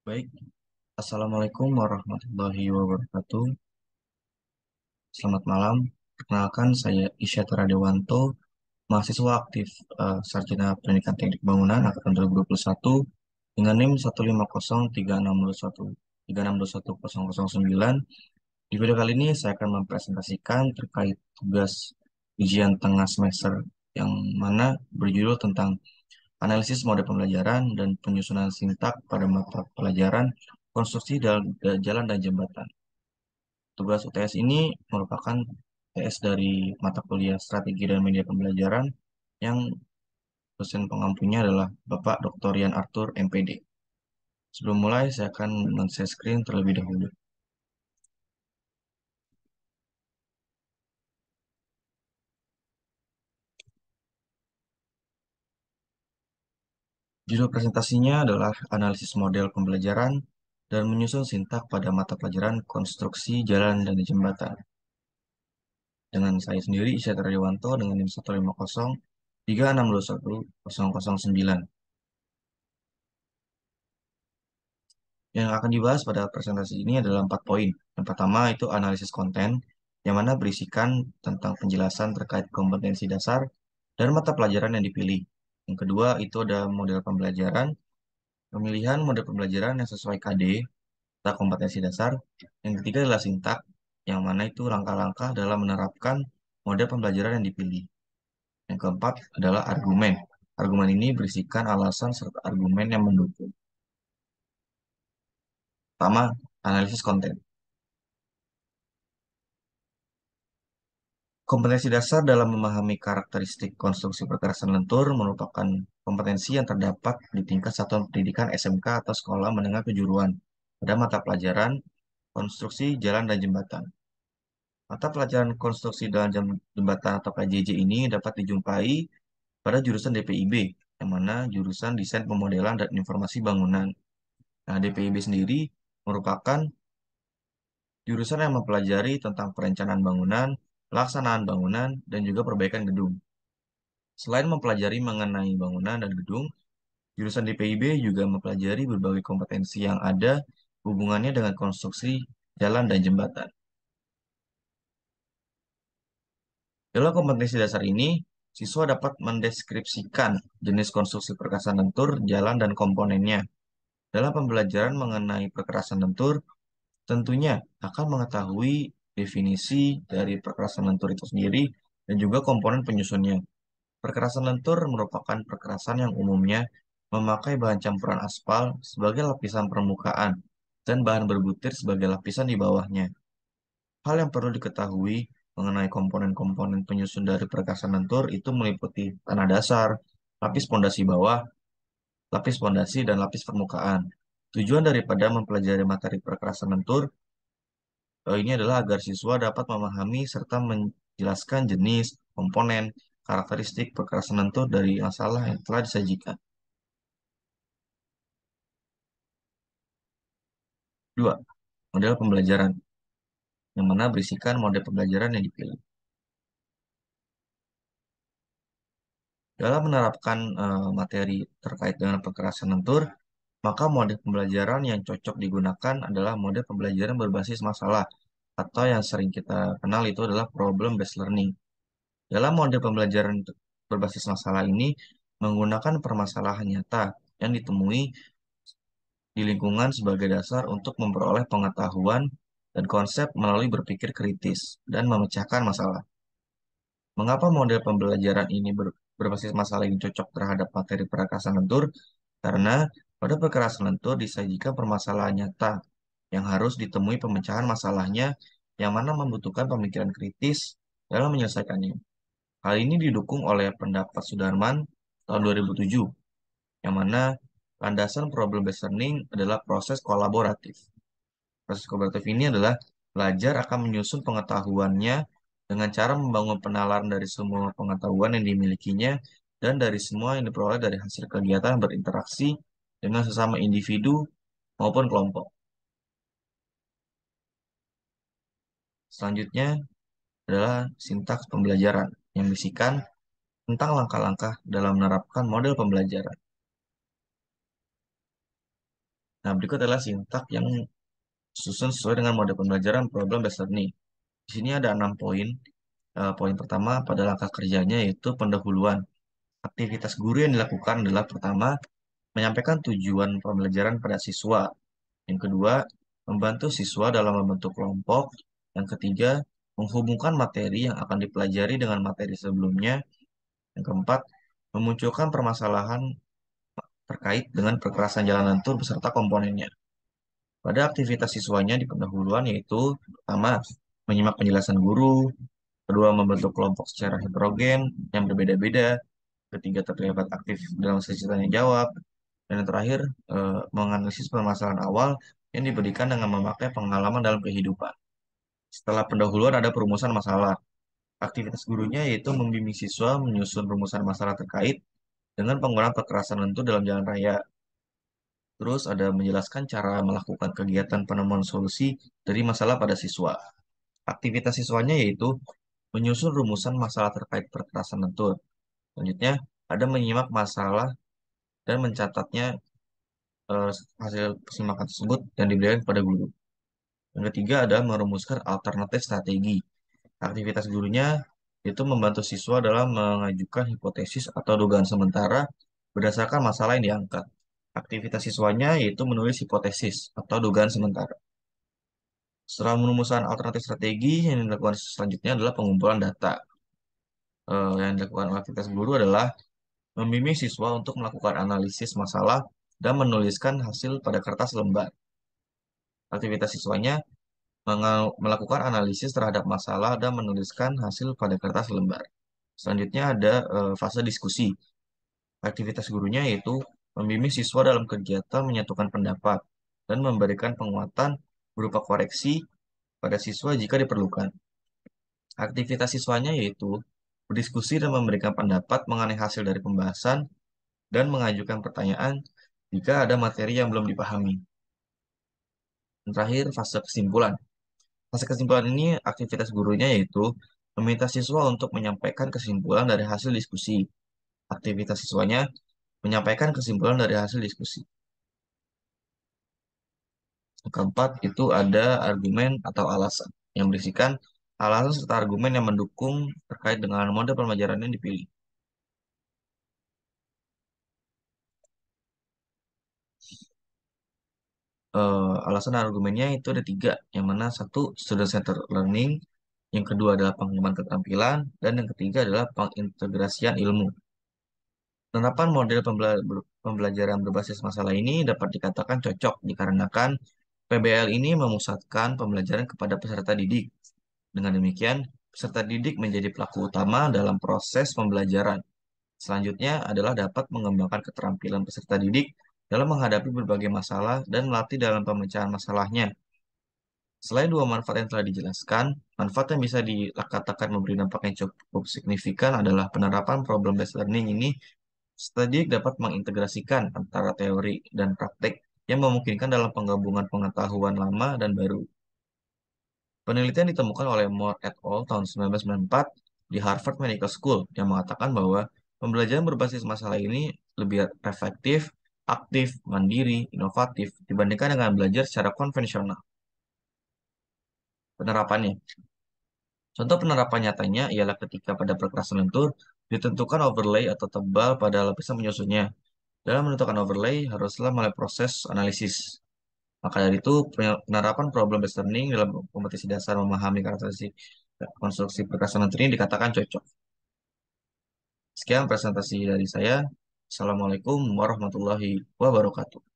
Baik, Assalamualaikum warahmatullahi wabarakatuh. Selamat malam. Perkenalkan, saya Isyata Radewanto, mahasiswa aktif Sarjana Pendidikan Teknik Bangunan angkatan 2021 dengan NIM 1503621 3621 009. Di video kali ini saya akan mempresentasikan terkait tugas ujian tengah semester yang mana berjudul tentang analisis mode pembelajaran dan penyusunan sintak pada mata pelajaran konstruksi jalan dan jembatan. Tugas UTS ini merupakan TS dari mata kuliah Strategi dan Media Pembelajaran yang dosen pengampunya adalah Bapak Dr. Yan Arthur, MPD. Sebelum mulai, saya akan men-share screen terlebih dahulu. Judul presentasinya adalah Analisis Model Pembelajaran dan Menyusun Sintak pada Mata Pelajaran Konstruksi Jalan dan Jembatan. Dengan saya sendiri, Isyat Radyawanto, dengan NIM 15036210009. Yang akan dibahas pada presentasi ini adalah 4 poin. Yang pertama itu analisis konten, yang mana berisikan tentang penjelasan terkait kompetensi dasar dan mata pelajaran yang dipilih. Yang kedua itu ada model pembelajaran, pemilihan model pembelajaran yang sesuai KD atau kompetensi dasar. Yang ketiga adalah sintak, yang mana itu langkah-langkah dalam menerapkan model pembelajaran yang dipilih. Yang keempat adalah argumen. Argumen ini berisikan alasan serta argumen yang mendukung. Pertama, analisis konten. Kompetensi dasar dalam memahami karakteristik konstruksi perkerasan lentur merupakan kompetensi yang terdapat di tingkat satuan pendidikan SMK atau sekolah menengah kejuruan pada mata pelajaran konstruksi jalan dan jembatan. Mata pelajaran konstruksi jembatan atau KJJ ini dapat dijumpai pada jurusan DPIB, yang mana jurusan Desain Pemodelan dan Informasi Bangunan. Nah, DPIB sendiri merupakan jurusan yang mempelajari tentang perencanaan bangunan, pelaksanaan bangunan, dan juga perbaikan gedung. Selain mempelajari mengenai bangunan dan gedung, jurusan DPIB juga mempelajari berbagai kompetensi yang ada hubungannya dengan konstruksi jalan dan jembatan. Dalam kompetensi dasar ini, siswa dapat mendeskripsikan jenis konstruksi perkerasan lentur, jalan, dan komponennya. Dalam pembelajaran mengenai perkerasan lentur, tentunya akan mengetahui definisi dari perkerasan lentur itu sendiri dan juga komponen penyusunnya. Perkerasan lentur merupakan perkerasan yang umumnya memakai bahan campuran aspal sebagai lapisan permukaan dan bahan berbutir sebagai lapisan di bawahnya. Hal yang perlu diketahui mengenai komponen-komponen penyusun dari perkerasan lentur itu meliputi tanah dasar, lapis pondasi bawah, lapis pondasi, dan lapis permukaan. Tujuan daripada mempelajari materi perkerasan lentur ini adalah agar siswa dapat memahami serta menjelaskan jenis, komponen, karakteristik perkerasan lentur dari masalah yang telah disajikan. Dua, model pembelajaran, yang mana berisikan model pembelajaran yang dipilih. Dalam menerapkan materi terkait dengan perkerasan lentur, maka model pembelajaran yang cocok digunakan adalah model pembelajaran berbasis masalah, atau yang sering kita kenal itu adalah problem based learning. Dalam model pembelajaran berbasis masalah ini, menggunakan permasalahan nyata yang ditemui di lingkungan sebagai dasar untuk memperoleh pengetahuan dan konsep melalui berpikir kritis dan memecahkan masalah. Mengapa model pembelajaran ini berbasis masalah ini cocok terhadap materi perkerasan lentur? Karena pada perkerasan lentur disajikan permasalahan nyata yang harus ditemui pemecahan masalahnya yang mana membutuhkan pemikiran kritis dalam menyelesaikannya. Hal ini didukung oleh pendapat Sudarman tahun 2007, yang mana landasan problem based learning adalah proses kolaboratif. Proses kolaboratif ini adalah belajar akan menyusun pengetahuannya dengan cara membangun penalaran dari semua pengetahuan yang dimilikinya dan dari semua yang diperoleh dari hasil kegiatan berinteraksi dengan sesama individu maupun kelompok. Selanjutnya adalah sintaks pembelajaran yang berisikan tentang langkah-langkah dalam menerapkan model pembelajaran. Nah, berikut adalah sintak yang susun sesuai dengan mode pembelajaran problem based learning. Di sini ada 6 poin. Poin pertama pada langkah kerjanya yaitu pendahuluan. Aktivitas guru yang dilakukan adalah pertama, menyampaikan tujuan pembelajaran pada siswa. Yang kedua, membantu siswa dalam membentuk kelompok. Yang ketiga, menghubungkan materi yang akan dipelajari dengan materi sebelumnya. Yang keempat, memunculkan permasalahan terkait dengan perkerasan jalan lentur beserta komponennya. Pada aktivitas siswanya di pendahuluan yaitu pertama, menyimak penjelasan guru, kedua, membentuk kelompok secara heterogen yang berbeda-beda, ketiga, terlibat aktif dalam sesi tanya jawab, dan yang terakhir, menganalisis permasalahan awal yang diberikan dengan memakai pengalaman dalam kehidupan. Setelah pendahuluan ada perumusan masalah. Aktivitas gurunya yaitu membimbing siswa menyusun rumusan masalah terkait dengan penggunaan kekerasan lentur dalam jalan raya. Terus ada menjelaskan cara melakukan kegiatan penemuan solusi dari masalah pada siswa. Aktivitas siswanya yaitu menyusun rumusan masalah terkait kekerasan lentur. Selanjutnya, ada menyimak masalah dan mencatatnya eh, hasil simakan tersebut dan diberikan kepada guru. Yang ketiga adalah merumuskan alternatif strategi. Aktivitas gurunya itu membantu siswa dalam mengajukan hipotesis atau dugaan sementara berdasarkan masalah yang diangkat. Aktivitas siswanya yaitu menulis hipotesis atau dugaan sementara. Setelah merumuskan alternatif strategi, yang dilakukan selanjutnya adalah pengumpulan data. Yang dilakukan oleh aktivitas guru adalah membimbing siswa untuk melakukan analisis masalah dan menuliskan hasil pada kertas lembar. Aktivitas siswanya melakukan analisis terhadap masalah dan menuliskan hasil pada kertas lembar. Selanjutnya ada fase diskusi. Aktivitas gurunya yaitu membimbing siswa dalam kegiatan menyatukan pendapat dan memberikan penguatan berupa koreksi pada siswa jika diperlukan. Aktivitas siswanya yaitu berdiskusi dan memberikan pendapat mengenai hasil dari pembahasan dan mengajukan pertanyaan jika ada materi yang belum dipahami. Dan terakhir, fase kesimpulan. Fase kesimpulan ini aktivitas gurunya yaitu meminta siswa untuk menyampaikan kesimpulan dari hasil diskusi. Aktivitas siswanya menyampaikan kesimpulan dari hasil diskusi. Yang keempat, itu ada argumen atau alasan yang berisikan alasan serta argumen yang mendukung terkait dengan mode pembelajaran yang dipilih. Alasan dan argumennya itu ada tiga, yang mana satu, student centered learning, yang kedua adalah pengembangan keterampilan, dan yang ketiga adalah pengintegrasian ilmu. Penerapan model pembelajaran berbasis masalah ini dapat dikatakan cocok dikarenakan PBL ini memusatkan pembelajaran kepada peserta didik. Dengan demikian, peserta didik menjadi pelaku utama dalam proses pembelajaran. Selanjutnya adalah dapat mengembangkan keterampilan peserta didik dalam menghadapi berbagai masalah dan melatih dalam pemecahan masalahnya. Selain dua manfaat yang telah dijelaskan, manfaat yang bisa dikatakan memberi dampak yang cukup signifikan adalah penerapan problem-based learning ini studi dapat mengintegrasikan antara teori dan praktek yang memungkinkan dalam penggabungan pengetahuan lama dan baru. Penelitian ditemukan oleh Moore et al. Tahun 1994 di Harvard Medical School yang mengatakan bahwa pembelajaran berbasis masalah ini lebih efektif, aktif, mandiri, inovatif dibandingkan dengan belajar secara konvensional. Penerapannya. Contoh penerapan nyatanya ialah ketika pada perkerasan lentur ditentukan overlay atau tebal pada lapisan penyusunnya. Dalam menentukan overlay, haruslah melalui proses analisis. Maka dari itu, penerapan problem-based learning dalam kompetisi dasar memahami karakteristik konstruksi perkerasan lentur ini dikatakan cocok. Sekian presentasi dari saya. Assalamualaikum warahmatullahi wabarakatuh.